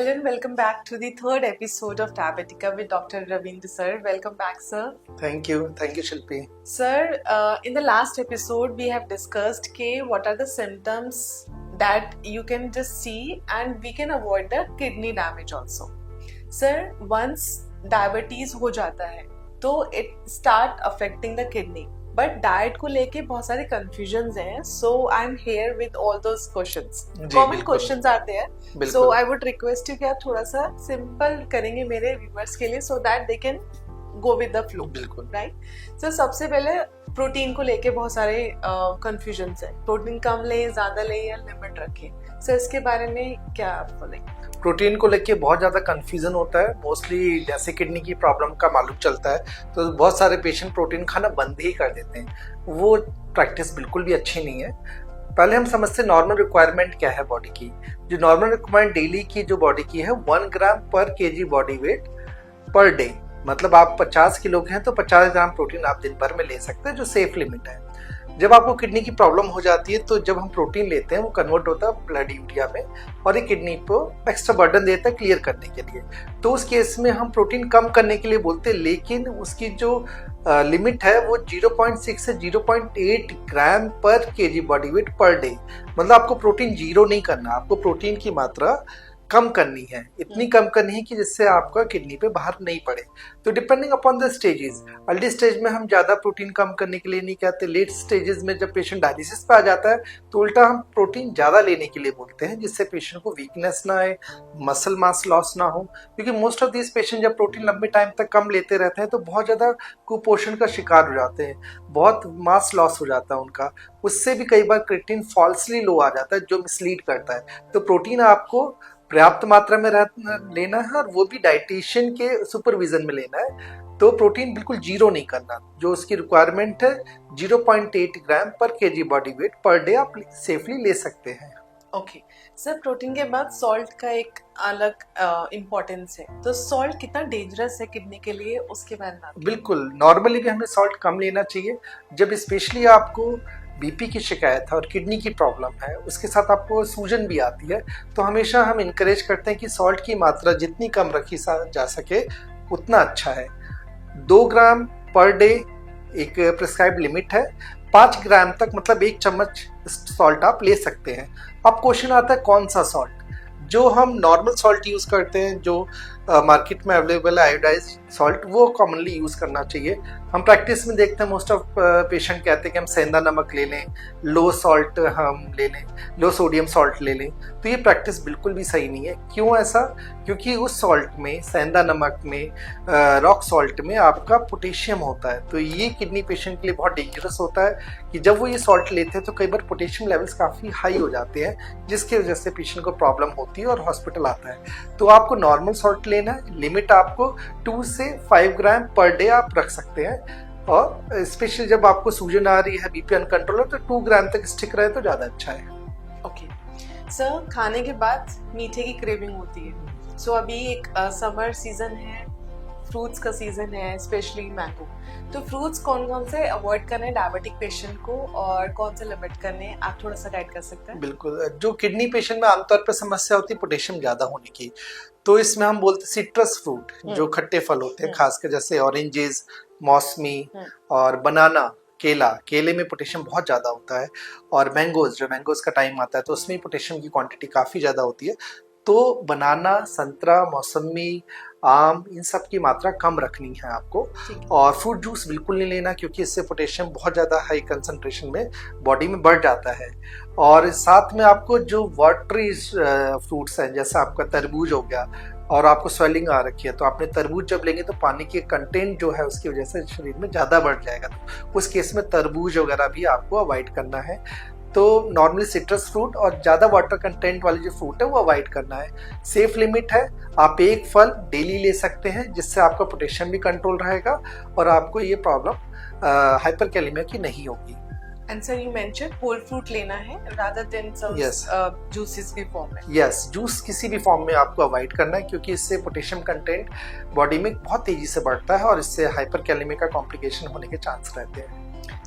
Hello and welcome back to the third episode of Diabetica with Dr. Ravindra sir. Welcome back, sir. Thank you, Shilpi. Sir, in the last episode we have discussed what are the symptoms that you can just see and we can avoid the kidney damage also. Sir, once diabetes हो जाता है तो it start affecting the kidney. But diet को लेके बहुत सारे confusions हैं, so I am here with all those questions. Common questions are there, so I would request you कि आप थोड़ा सा सिंपल करेंगे मेरे व्यूअर्स के लिए, so that they can go with the flow. Right. So सबसे पहले प्रोटीन को लेके बहुत सारे कंफ्यूजन्स हैं. प्रोटीन कम ले, ज्यादा ले या लिमिट रखें. सो इसके बारे में क्या आप बोलेंगे? प्रोटीन को लेके बहुत ज़्यादा कंफ्यूजन होता है. मोस्टली जैसे किडनी की प्रॉब्लम का मालूम चलता है तो बहुत सारे पेशेंट प्रोटीन खाना बंद ही कर देते हैं. वो प्रैक्टिस बिल्कुल भी अच्छी नहीं है. पहले हम समझते हैं नॉर्मल रिक्वायरमेंट क्या है बॉडी की. जो नॉर्मल रिक्वायरमेंट डेली की जो बॉडी की है 1 ग्राम पर KG body weight per day. मतलब आप 50 किलो के हैं तो 50 ग्राम प्रोटीन आप दिन भर में ले सकते हैं, जो सेफ लिमिट है. जब आपको किडनी की प्रॉब्लम हो जाती है तो जब हम प्रोटीन लेते हैं वो कन्वर्ट होता है ब्लड यूरिया में और ये किडनी को एक्स्ट्रा बर्डन देता है क्लियर करने के लिए. तो उस केस में हम प्रोटीन कम करने के लिए बोलते हैं, लेकिन उसकी जो लिमिट है वो 0.6 से 0.8 ग्राम पर KG body weight per day. मतलब आपको प्रोटीन जीरो नहीं करना, आपको प्रोटीन की मात्रा कम करनी है. इतनी कम करनी है कि जिससे आपका किडनी पे बाहर नहीं पड़े. तो depending upon the stages, early stage में हम ज़्यादा प्रोटीन कम करने के लिए नहीं कहते. लेट स्टेजेस में जब पेशेंट डायलिसिस पे आ जाता है तो उल्टा हम प्रोटीन ज़्यादा लेने के लिए बोलते हैं, जिससे पेशेंट को वीकनेस ना आए, मसल मास लॉस ना हो. क्योंकि मोस्ट ऑफ दिस पेशेंट जब प्रोटीन लंबे टाइम तक कम लेते रहते हैं तो बहुत ज़्यादा कुपोषण का शिकार हो जाते हैं, बहुत मास लॉस हो जाता है उनका. उससे भी कई बार क्रिएटिनिन फॉल्सली लो आ जाता है जो मिसलीड करता है. तो प्रोटीन आपको पर्याप्त मात्रा में लेना है और वो भी डाइटिशियन के सुपरविजन में लेना है. तो प्रोटीन बिल्कुल जीरो नहीं करना. जो उसकी रिक्वायरमेंट है 0.8 ग्राम पर KG body weight per day आप सेफली ले सकते हैं. ओके सर, प्रोटीन के बाद सॉल्ट का एक अलग इम्पोर्टेंस है, तो सॉल्ट कितना डेंजरस है किडनी के लिए उसके बारे में? बिल्कुल, नॉर्मली भी हमें सॉल्ट कम लेना चाहिए. जब स्पेशली आपको बीपी की शिकायत है और किडनी की प्रॉब्लम है, उसके साथ आपको सूजन भी आती है, तो हमेशा हम इनकरेज करते हैं कि सॉल्ट की मात्रा जितनी कम रखी जा सके उतना अच्छा है. 2 ग्राम पर डे एक प्रिस्क्राइब लिमिट है. 5 ग्राम तक मतलब 1 चम्मच सॉल्ट आप ले सकते हैं. अब क्वेश्चन आता है कौन सा सॉल्ट. जो हम नॉर्मल सॉल्ट यूज़ करते हैं, जो मार्केट में अवेलेबल है आयोडाइज्ड सॉल्ट, वो कॉमनली यूज़ करना चाहिए. हम प्रैक्टिस में देखते हैं मोस्ट ऑफ पेशेंट कहते हैं कि हम सेंधा नमक ले लें, लो सॉल्ट हम ले लें, लो सोडियम सॉल्ट ले लें. तो ये प्रैक्टिस बिल्कुल भी सही नहीं है. क्यों ऐसा? क्योंकि उस सॉल्ट में, सेंधा नमक में, रॉक सॉल्ट में आपका पोटेशियम होता है. तो ये किडनी पेशेंट के लिए बहुत डेंजरस होता है कि जब वो ये सॉल्ट लेते हैं तो कई बार पोटेशियम लेवल्स काफ़ी हाई हो जाते हैं, जिसकी वजह से पेशेंट को प्रॉब्लम होती है और हॉस्पिटल आता है. तो आपको नॉर्मल सॉल्ट लेना है. लिमिट आपको 2 से 5 ग्राम पर डे आप रख सकते हैं. और स्पेशली जब आपको सूजन आ रही है, बीपी अनकंट्रोल है, तो 2 ग्राम तक स्टिक रहे तो ज़्यादा अच्छा है. ओके सर, खाने के बाद मीठे की क्रेविंग होती है. सो अभी एक समर सीजन है, फ्रूट्स का सीजन है, स्पेशली मैंगो. तो फ्रूट्स कौन कौन से अवॉइड करने हैं डायबिटिक पेशेंट को और कौन से लिमिट करने हैं, आप थोड़ा सा गाइड कर सकते हैं? बिल्कुल. जो किडनी पेशेंट में आमतौर पर समस्या होती है पोटेशियम ज़्यादा होने की, तो इसमें हम बोलते हैं सिट्रस फ्रूट, जो खट्टे फल होते हैं, खासकर जैसे ऑरेंजेस, मौसमी और बनाना, केले में पोटेशियम बहुत ज़्यादा होता है. और मैंगोज का टाइम आता है तो उसमें पोटेशियम की क्वांटिटी काफ़ी ज़्यादा होती है. तो बनाना, संतरा, मौसमी, आम, इन सब की मात्रा कम रखनी है आपको. और फ्रूट जूस बिल्कुल नहीं लेना, क्योंकि इससे पोटेशियम बहुत ज़्यादा हाई कंसंट्रेशन में बॉडी में बढ़ जाता है. और साथ में आपको जो वाटरी फ्रूट्स हैं, जैसे आपका तरबूज हो गया, और आपको स्वेलिंग आ रखी है तो आपने तरबूज जब लेंगे तो पानी के कंटेंट जो है उसकी वजह से शरीर में ज़्यादा बढ़ जाएगा. तो उस केस में तरबूज वगैरह भी आपको अवॉइड करना है. तो नॉर्मली सिट्रस फ्रूट और ज़्यादा वाटर कंटेंट वाले जो फ्रूट है वो अवॉइड करना है. सेफ लिमिट है, आप 1 फल डेली ले सकते हैं, जिससे आपका पोटेशियम भी कंट्रोल रहेगा और आपको ये प्रॉब्लम हाइपरकैलेमिया की नहीं होगी. And sir, you mentioned whole fruit लेना है rather than some juices की फॉर्म में. यस, जूस किसी भी फॉर्म में आपको अवॉइड करना है, क्योंकि इससे पोटेशियम कंटेंट बॉडी में बहुत तेजी से बढ़ता है और इससे हाइपरकैलेमिया का कॉम्प्लिकेशन होने के चांस रहते हैं.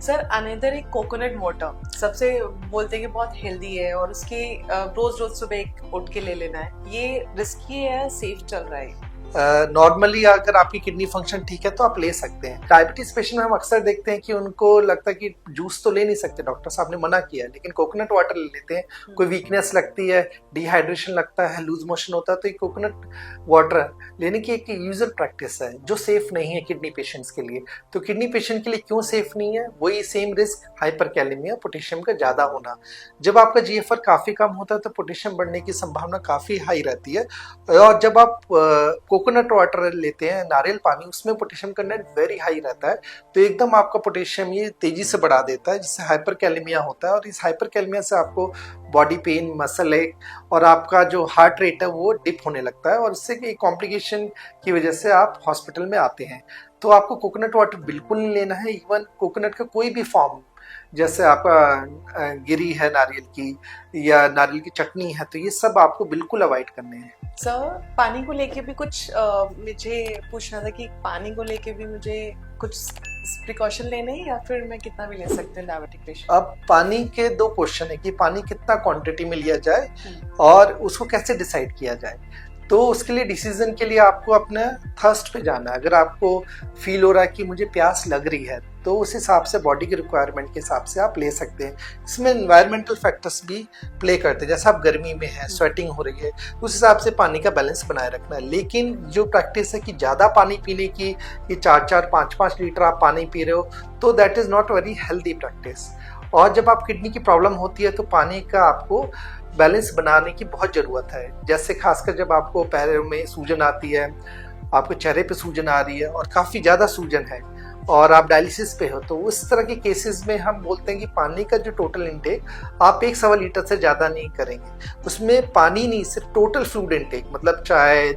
सर अनदर एक कोकोनट वाटर सबसे बोलते हैं कि बहुत हेल्दी है और उसके रोज रोज सुबह एक उठ के ले लेना है, ये रिस्की है या सेफ चल रहा है? नॉर्मली अगर आपकी किडनी फंक्शन ठीक है तो आप ले सकते हैं। डायबिटीज पेशेंट में हम अक्सर देखते हैं कि उनको लगता है कि जूस तो ले नहीं सकते, डॉक्टर साहब ने मना किया है, लेकिन कोकोनट वाटर ले लेते हैं। कोई वीकनेस लगती है, डिहाइड्रेशन लगता है, लूज मोशन होता है, तो ये कोकोनट वाटर लेने की एक यूजुअल प्रैक्टिस है जो सेफ नहीं है किडनी पेशेंट्स के लिए। तो किडनी पेशेंट के लिए क्यों सेफ नहीं है? वही सेम रिस्क, हाइपरकैलेमिया, पोटेशियम का ज्यादा होना। जब आपका जीएफआर काफी कम होता है तो पोटेशियम बढ़ने की संभावना काफी हाई रहती है। और जब आप कोकोनट वाटर लेते हैं, नारियल पानी, उसमें पोटेशियम कंटेंट वेरी हाई रहता है, तो एकदम आपका पोटेशियम ये तेजी से बढ़ा देता है, जिससे हाइपरकैलेमिया होता है। और इस हाइपरकैलेमिया से आपको बॉडी पेन, मसल एक, और आपका जो हार्ट रेट है वो डिप होने लगता है, और इससे एक कॉम्प्लिकेशन की वजह से आप हॉस्पिटल में आते हैं। तो आपको कोकोनट वाटर बिल्कुल नहीं लेना है। इवन कोकोनट का कोई भी फॉर्म, जैसे आपका गिरी है नारियल की या नारियल की चटनी है, तो ये सब आपको बिल्कुल अवॉइड करने हैं। सर पानी को लेके भी कुछ मुझे पूछना था कि पानी को लेके भी मुझे कुछ प्रिकॉशन लेने हैं या फिर मैं कितना भी ले सकते हैं डायबिटिक पेशेंट? अब पानी के दो क्वेश्चन है कि पानी कितना क्वांटिटी में लिया जाए और उसको कैसे डिसाइड किया जाए। तो उसके लिए डिसीजन के लिए आपको अपने थर्स्ट पे जाना है। अगर आपको फील हो रहा है कि मुझे प्यास लग रही है, तो उस हिसाब से बॉडी की रिक्वायरमेंट के हिसाब से आप ले सकते हैं। इसमें एनवायरमेंटल फैक्टर्स भी प्ले करते हैं, जैसे आप गर्मी में हैं, स्वेटिंग हो रही है, उस हिसाब से पानी का बैलेंस बनाए रखना है। लेकिन जो प्रैक्टिस है कि ज़्यादा पानी पीने की, कि 4-4, 5-5 लीटर आप पानी पी रहे हो, तो that is not very healthy practice. और जब आप किडनी की प्रॉब्लम होती है तो पानी का आपको बैलेंस बनाने की बहुत ज़रूरत है। जैसे खासकर जब आपको पैरों में सूजन आती है, आपके चेहरे पे सूजन आ रही है और काफ़ी ज़्यादा सूजन है और आप डायलिसिस पे हो, तो उस तरह के केसेस में हम बोलते हैं कि पानी का जो टोटल इनटेक आप 1 लीटर से ज़्यादा नहीं करेंगे। उसमें पानी नहीं, सिर्फ टोटल फ्लूइड इनटेक, मतलब चाय,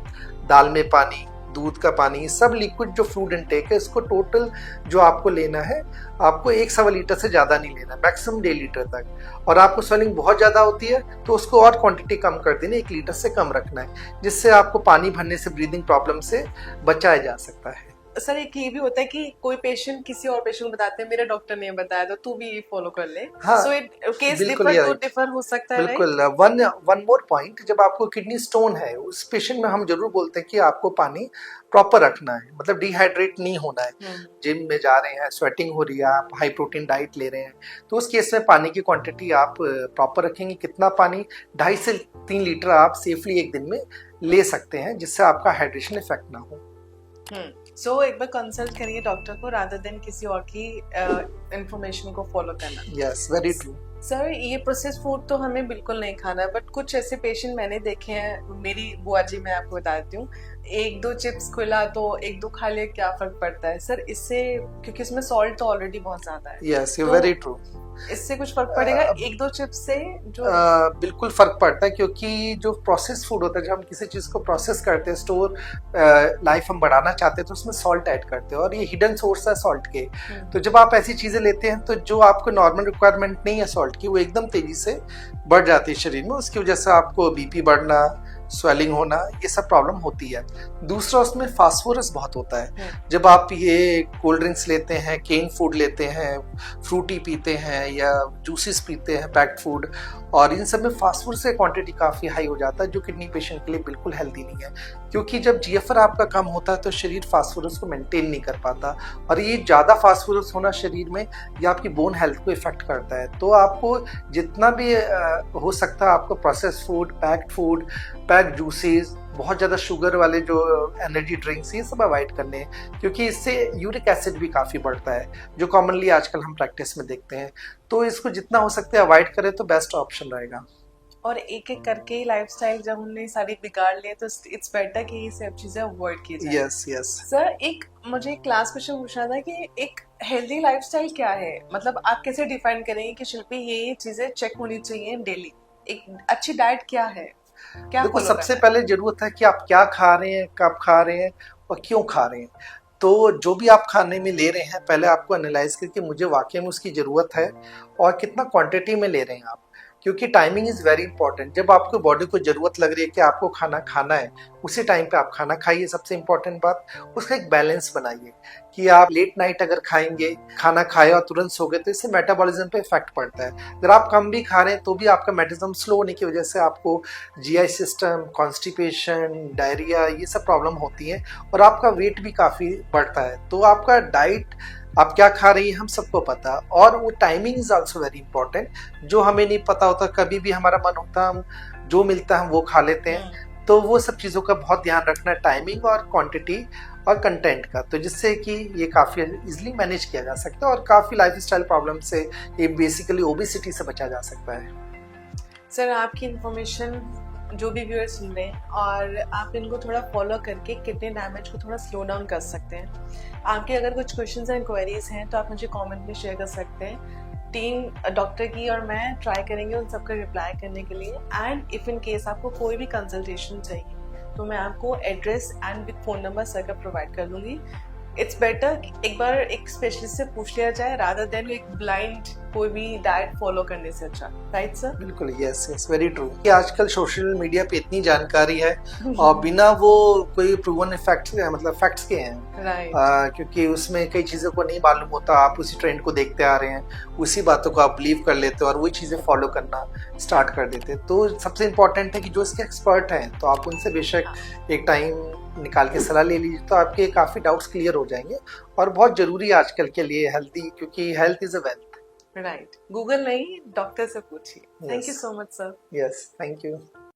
दाल में पानी, दूध का पानी, सब लिक्विड जो फ्लूइड इनटेक है, इसको टोटल जो आपको लेना है, आपको 1 लीटर से ज़्यादा नहीं लेना, मैक्सिमम 1.5 लीटर तक। और आपको स्वेलिंग बहुत ज़्यादा होती है तो उसको और क्वांटिटी कम कर देनी, 1 लीटर से कम रखना है, जिससे आपको पानी भरने से, ब्रीदिंग प्रॉब्लम से बचाया जा सकता है। सर एक ये भी होता है कि कोई पेशेंट किसी और पेशेंट को बताते हैं मेरे डॉक्टर ने बताया तो तू भी फॉलो कर ले। हाँ, सो इट केस बिल्कुल डिफर हो सकता है। बिल्कुल। वन मोर पॉइंट, जब आपको किडनी स्टोन है उस पेशेंट में हम जरूर बोलते हैं कि आपको पानी प्रॉपर रखना है, मतलब डिहाइड्रेट नहीं होना है। जिम में जा रहे हैं, स्वेटिंग हो रही है, आप हाई प्रोटीन डाइट ले रहे हैं, तो उस केस में पानी की क्वांटिटी आप प्रॉपर रखेंगे। कितना पानी? 2.5 से 3 लीटर आप सेफली एक दिन में ले सकते हैं, जिससे आपका हाइड्रेशन इफेक्ट ना हो। सो एक बार कंसल्ट करिए डॉक्टर को रादर देन किसी और की इंफॉर्मेशन को फॉलो करना। Yes, very true. सर ये प्रोसेस फूड तो हमें बिल्कुल नहीं खाना है, बट कुछ ऐसे पेशेंट मैंने देखे हैं, मेरी बुआ जी, मैं आपको बता देती हूँ, 1-2 चिप्स खुला तो 1-2 खा ले, क्या फर्क पड़ता है सर इससे? क्योंकि इसमें सॉल्ट तो ऑलरेडी बहुत ज्यादा है। Yes, you very true. इससे कुछ फर्क पड़ेगा 1-2 चिप्स से? जो बिल्कुल फर्क पड़ता है, क्योंकि जो प्रोसेस फूड होता है, जब हम किसी चीज को प्रोसेस करते हैं, स्टोर लाइफ हम बढ़ाना चाहते हैं, तो उसमें सॉल्ट ऐड करते हैं, और ये हिडन सोर्स है सॉल्ट के। तो जब आप ऐसी चीजें लेते हैं तो जो आपको नॉर्मल रिक्वायरमेंट नहीं है सॉल्ट की, वो एकदम तेजी से बढ़ जाती है शरीर में। उसकी वजह से आपको बीपी बढ़ना, स्वेलिंग होना, ये सब प्रॉब्लम होती है। दूसरा, उसमें फास्फोरस बहुत होता है। जब आप ये कोल्ड ड्रिंक्स लेते हैं, केन फूड लेते हैं, फ्रूटी पीते हैं या जूसेस पीते हैं, पैक्ड फूड, और इन सब में फास्फोरस की क्वांटिटी काफ़ी हाई हो जाता है, जो किडनी पेशेंट के लिए बिल्कुल हेल्दी नहीं है। क्योंकि जब जीएफआर आपका कम होता है तो शरीर फास्फोरस को मेंटेन नहीं कर पाता, और ये ज़्यादा फास्फोरस होना शरीर में ये आपकी बोन हेल्थ को इफेक्ट करता है। तो आपको जितना भी हो सकता है आपको प्रोसेस फूड, पैक्ड जूसेस, बहुत ज़्यादा शुगर वाले जो एनर्जी ड्रिंक्स, ये सब अवॉइड करने हैं, क्योंकि इससे यूरिक एसिड भी काफ़ी बढ़ता है, जो कॉमनली आजकल हम प्रैक्टिस में देखते हैं। तो इसको जितना हो सकता है अवॉइड करें तो बेस्ट ऑप्शन रहेगा। और एक एक करके लाइफस्टाइल जब हमने सारी बिगाड़ लिए तो इट्स बेटर कि ये सब चीजें अवॉइड की जाए। Yes yes. सर एक मुझे क्लास क्वेश्चन पूछना था कि एक हेल्दी लाइफस्टाइल क्या है? मतलब आप कैसे डिफाइन करेंगे कि शिल्पी ये चीजें चेक होनी चाहिए डेली? एक अच्छी डाइट क्या है? क्या देखो, follow सबसे करना है? पहले जरूरत है कि आप क्या खा रहे हैं, कब खा रहे हैं और क्यों खा रहे हैं। तो जो भी आप खाने में ले रहे हैं, पहले आपको एनालाइज करके मुझे वाकई में उसकी ज़रूरत है और कितना क्वांटिटी में ले रहे हैं आप। क्योंकि टाइमिंग इज वेरी इंपॉर्टेंट। जब आपको बॉडी को जरूरत लग रही है कि आपको खाना खाना है, उसी टाइम पे आप खाना खाइए। सबसे इंपॉर्टेंट बात, उसका एक बैलेंस बनाइए कि आप लेट नाइट अगर खाएंगे, खाना खाए और तुरंत सो गए, तो इससे मेटाबॉलिज्म पे इफेक्ट पड़ता है। अगर आप कम भी खा रहे हैं तो भी आपका मेटाबॉलिज्म स्लो होने की वजह से आपको जीआई सिस्टम, कॉन्स्टिपेशन, डायरिया, ये सब प्रॉब्लम होती है और आपका वेट भी काफ़ी बढ़ता है। तो आपका डाइट, आप क्या खा रही हैं, हम सबको पता, और वो timing is also very important. जो हमें नहीं पता होता, कभी भी हमारा मन होता, हम जो मिलता है हम वो खा लेते हैं। तो वो सब चीज़ों का बहुत ध्यान रखना, टाइमिंग और क्वांटिटी और कंटेंट का, तो जिससे कि ये काफ़ी इजीली मैनेज किया जा सकता है और काफ़ी लाइफस्टाइल प्रॉब्लम से, ये बेसिकली ओबेसिटी से बचा जा सकता है। सर, आपकी इन्फॉर्मेशन जो भी व्यूअर्स सुन रहे हैं, और आप इनको थोड़ा फॉलो करके किडनी डैमेज को थोड़ा स्लो डाउन कर सकते हैं। आपके अगर कुछ क्वेश्चंस एंड क्वेरीज हैं तो आप मुझे कमेंट में शेयर कर सकते हैं। टीम डॉक्टर की और मैं ट्राई करेंगे उन सबका रिप्लाई करने के लिए। एंड इफ़ इन केस आपको कोई भी कंसल्टेशन चाहिए तो मैं आपको address and with phone number sir का प्रोवाइड कर दूँगी। इट्स बेटर एक बार एक स्पेशलिस्ट से पूछ लिया जाए रादर देन एक ब्लाइंड कोई भी डाइट फॉलो करने से अच्छा, राइट सर? बिल्कुल, यस यस, वेरी ट्रू। कि आजकल सोशल मीडिया पे इतनी जानकारी है और बिना वो कोई प्रूवन इफेक्ट्स, मतलब फैक्ट्स के हैं, राइट। क्योंकि उसमें कई चीज़ों को नहीं मालूम होता, आप उसी ट्रेंड को देखते आ रहे हैं, उसी बातों को आप बिलीव कर लेते हो और वही चीज़ें फॉलो करना स्टार्ट कर देते हैं। तो सबसे इम्पोर्टेंट है कि जो इसके एक्सपर्ट हैं, तो आप उनसे बेशक एक टाइम निकाल के सलाह ले लीजिए, तो आपके काफ़ी डाउट्स क्लियर हो जाएंगे। और बहुत ज़रूरी है आजकल के लिए हेल्दी, क्योंकि health is a wealth. Right, Google नहीं, डॉक्टर से पूछिए। Thank you Yes. So much sir. Yes, thank you.